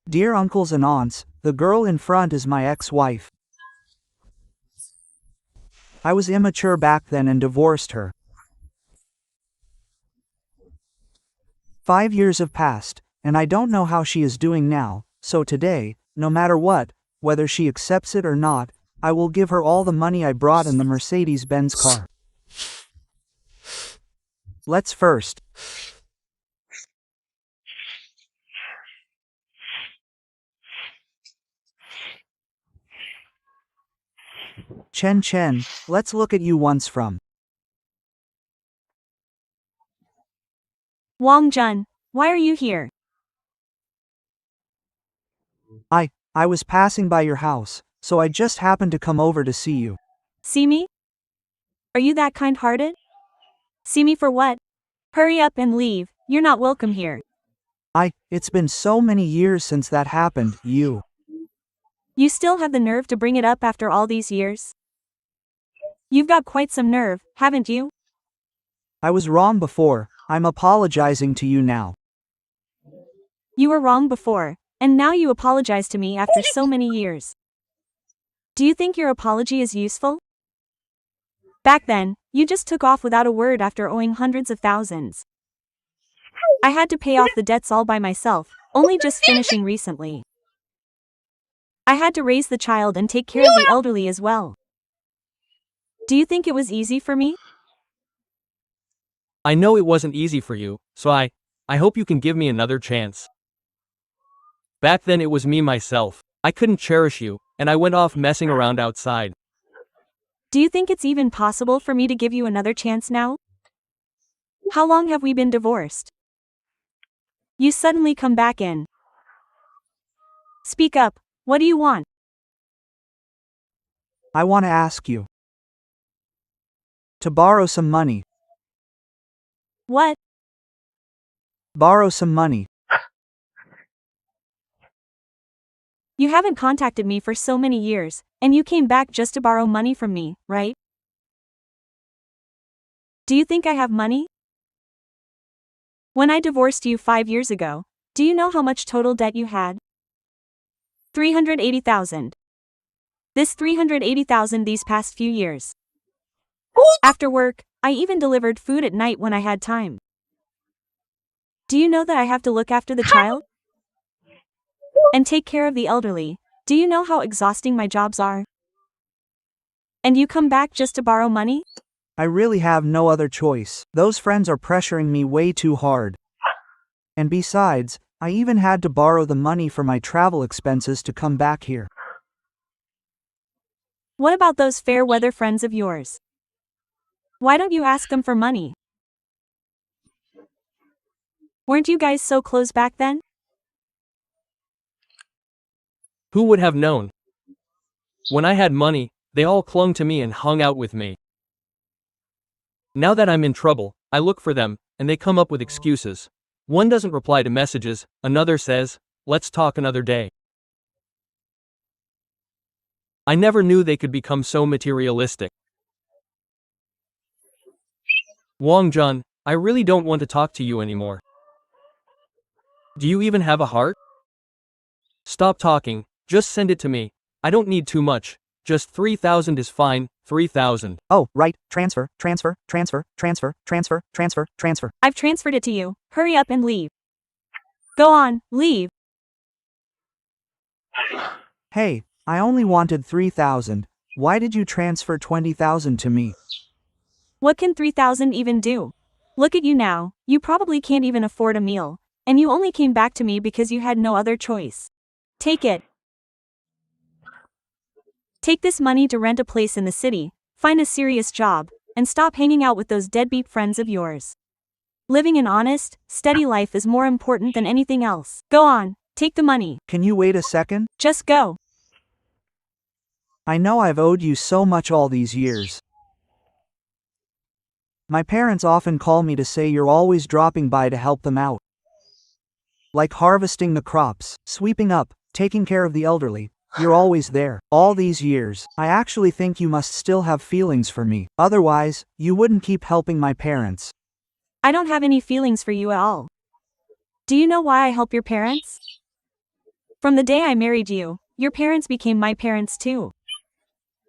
Dear uncles and aunts, the girl in front is my ex-wife. I was immature back then and divorced her. 5 years have passed, and I don't know how she is doing now, so today, no matter what, whether she accepts it or not, I will give her all the money I brought in the Mercedes-Benz car. Let's first. Chen, let's look at you once from. Wang Jun, why are you here? I was passing by your house, so I just happened to come over to see you. See me? Are you that kind-hearted? See me for what? Hurry up and leave, you're not welcome here. It's been so many years since that happened, you. You still have the nerve to bring it up after all these years? You've got quite some nerve, haven't you? I was wrong before, I'm apologizing to you now. You were wrong before, and now you apologize to me after so many years. Do you think your apology is useful? Back then, you just took off without a word after owing hundreds of thousands. I had to pay off the debts all by myself, only just finishing recently. I had to raise the child and take care of the elderly as well. Do you think it was easy for me? I know it wasn't easy for you, so I hope you can give me another chance. Back then it was me myself. I couldn't cherish you, and I went off messing around outside. Do you think it's even possible for me to give you another chance now? How long have we been divorced? You suddenly come back in. Speak up, what do you want? I want to ask you to borrow some money. What? Borrow some money. You haven't contacted me for so many years, and you came back just to borrow money from me, right? Do you think I have money? When I divorced you 5 years ago, do you know how much total debt you had? 380,000. This 380,000 these past few years. After work, I even delivered food at night when I had time. Do you know that I have to look after the child? And take care of the elderly. Do you know how exhausting my jobs are? And you come back just to borrow money? I really have no other choice. Those friends are pressuring me way too hard. And besides, I even had to borrow the money for my travel expenses to come back here. What about those fair weather friends of yours? Why don't you ask them for money? Weren't you guys so close back then? Who would have known? When I had money, they all clung to me and hung out with me. Now that I'm in trouble, I look for them, and they come up with excuses. One doesn't reply to messages, another says, "Let's talk another day." I never knew they could become so materialistic. Wang Jun, I really don't want to talk to you anymore. Do you even have a heart? Stop talking, just send it to me. I don't need too much, just 3,000 is fine, 3,000. Oh, right, transfer. I've transferred it to you, hurry up and leave. Go on, leave. Hey, I only wanted 3,000. Why did you transfer 20,000 to me? What can 3,000 even do? Look at you now, you probably can't even afford a meal, and you only came back to me because you had no other choice. Take it. Take this money to rent a place in the city, find a serious job, and stop hanging out with those deadbeat friends of yours. Living an honest, steady life is more important than anything else. Go on, take the money. Can you wait a second? Just go. I know I've owed you so much all these years. My parents often call me to say you're always dropping by to help them out. Like harvesting the crops, sweeping up, taking care of the elderly. You're always there. All these years, I actually think you must still have feelings for me. Otherwise, you wouldn't keep helping my parents. I don't have any feelings for you at all. Do you know why I help your parents? From the day I married you, your parents became my parents too.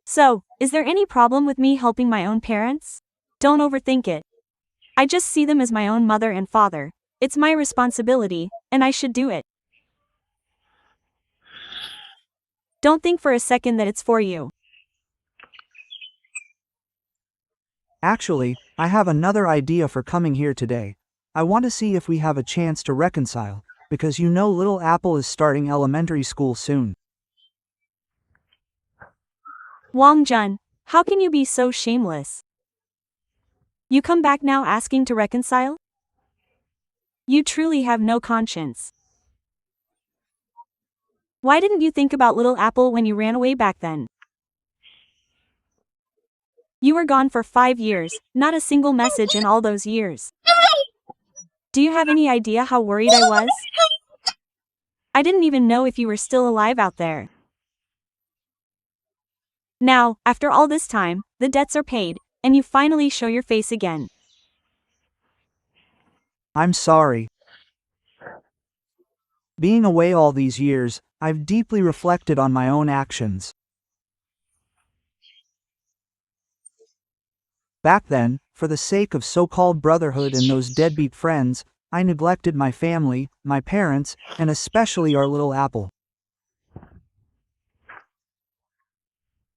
So, is there any problem with me helping my own parents? Don't overthink it. I just see them as my own mother and father. It's my responsibility, and I should do it. Don't think for a second that it's for you. Actually, I have another idea for coming here today. I want to see if we have a chance to reconcile, because you know little Apple is starting elementary school soon. Wang Jun, how can you be so shameless? You come back now asking to reconcile? You truly have no conscience. Why didn't you think about little Apple when you ran away back then? You were gone for 5 years, not a single message in all those years. Do you have any idea how worried I was? I didn't even know if you were still alive out there. Now, after all this time, the debts are paid, and you finally show your face again. I'm sorry. Being away all these years, I've deeply reflected on my own actions. Back then, for the sake of so-called brotherhood and those deadbeat friends, I neglected my family, my parents, and especially our little Apple.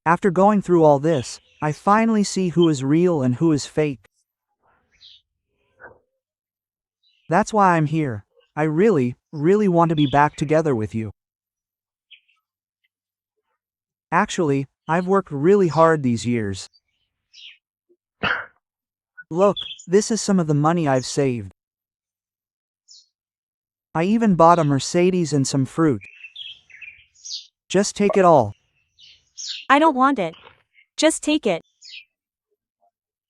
After going through all this, I finally see who is real and who is fake. That's why I'm here. I really want to be back together with you. Actually, I've worked really hard these years. Look, this is some of the money I've saved. I even bought a Mercedes and some fruit. Just take it all. I don't want it. Just take it.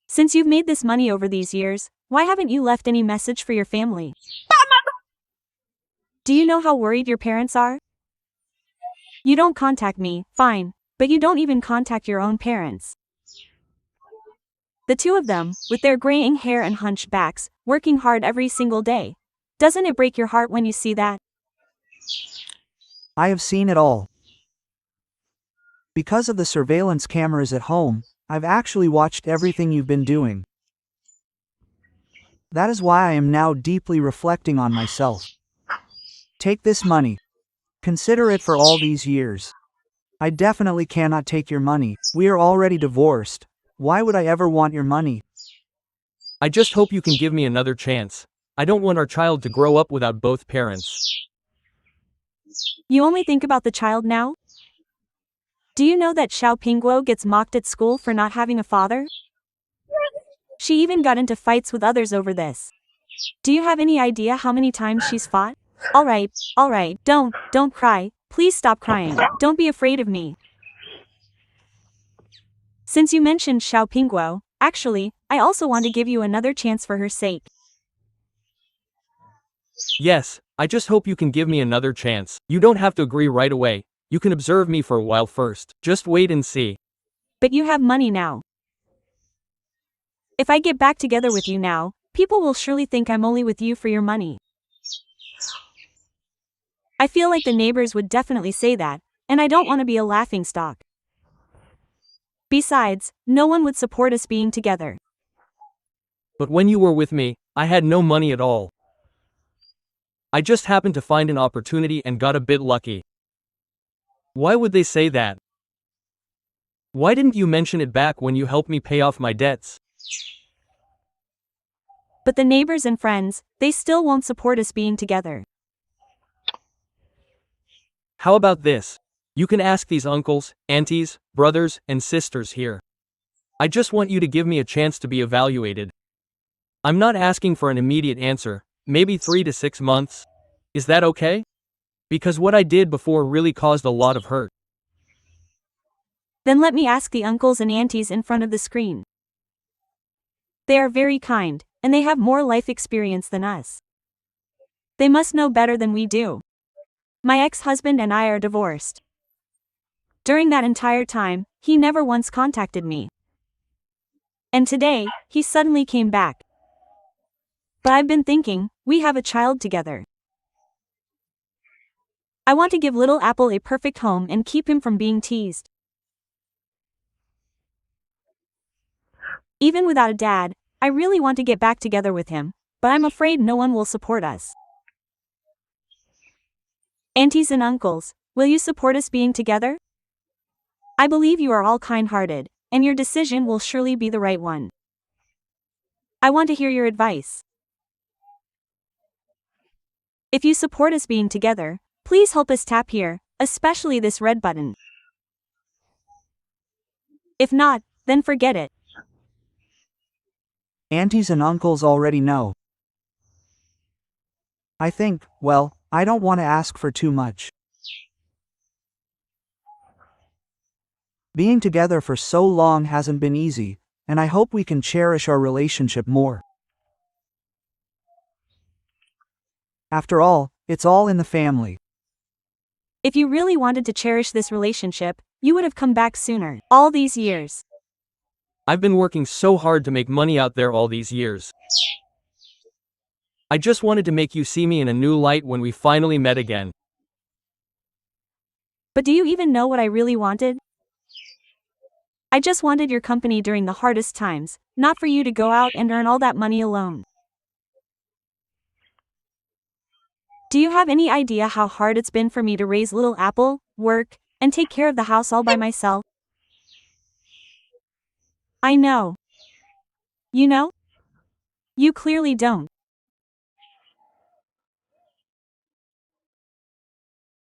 Since you've made this money over these years, why haven't you left any message for your family? Do you know how worried your parents are? You don't contact me, fine, but you don't even contact your own parents. The two of them, with their graying hair and hunched backs, working hard every single day. Doesn't it break your heart when you see that? I have seen it all. Because of the surveillance cameras at home, I've actually watched everything you've been doing. That is why I am now deeply reflecting on myself. Take this money. Consider it for all these years. I definitely cannot take your money. We are already divorced. Why would I ever want your money? I just hope you can give me another chance. I don't want our child to grow up without both parents. You only think about the child now? Do you know that Xiao Pingguo gets mocked at school for not having a father? She even got into fights with others over this. Do you have any idea how many times she's fought? Alright, don't cry. Please stop crying. Don't be afraid of me. Since you mentioned Xiao Pingguo, actually, I also want to give you another chance for her sake. Yes, I just hope you can give me another chance. You don't have to agree right away. You can observe me for a while first. Just wait and see. But you have money now. If I get back together with you now, people will surely think I'm only with you for your money. I feel like the neighbors would definitely say that, and I don't want to be a laughingstock. Besides, no one would support us being together. But when you were with me, I had no money at all. I just happened to find an opportunity and got a bit lucky. Why would they say that? Why didn't you mention it back when you helped me pay off my debts? But the neighbors and friends, they still won't support us being together. How about this? You can ask these uncles, aunties, brothers, and sisters here. I just want you to give me a chance to be evaluated. I'm not asking for an immediate answer, maybe 3 to 6 months. Is that okay? Because what I did before really caused a lot of hurt. Then let me ask the uncles and aunties in front of the screen. They are very kind, and they have more life experience than us. They must know better than we do. My ex-husband and I are divorced. During that entire time, he never once contacted me. And today, he suddenly came back. But I've been thinking, we have a child together. I want to give little Apple a perfect home and keep him from being teased. Even without a dad, I really want to get back together with him, but I'm afraid no one will support us. Aunties and uncles, will you support us being together? I believe you are all kind-hearted, and your decision will surely be the right one. I want to hear your advice. If you support us being together, please help us tap here, especially this red button. If not, then forget it. Aunties and uncles already know. I think, well, I don't want to ask for too much. Being together for so long hasn't been easy, and I hope we can cherish our relationship more. After all, it's all in the family. If you really wanted to cherish this relationship, you would have come back sooner. All these years. I've been working so hard to make money out there all these years. I just wanted to make you see me in a new light when we finally met again. But do you even know what I really wanted? I just wanted your company during the hardest times, not for you to go out and earn all that money alone. Do you have any idea how hard it's been for me to raise little Apple, work, and take care of the house all by myself? I know. You know? You clearly don't.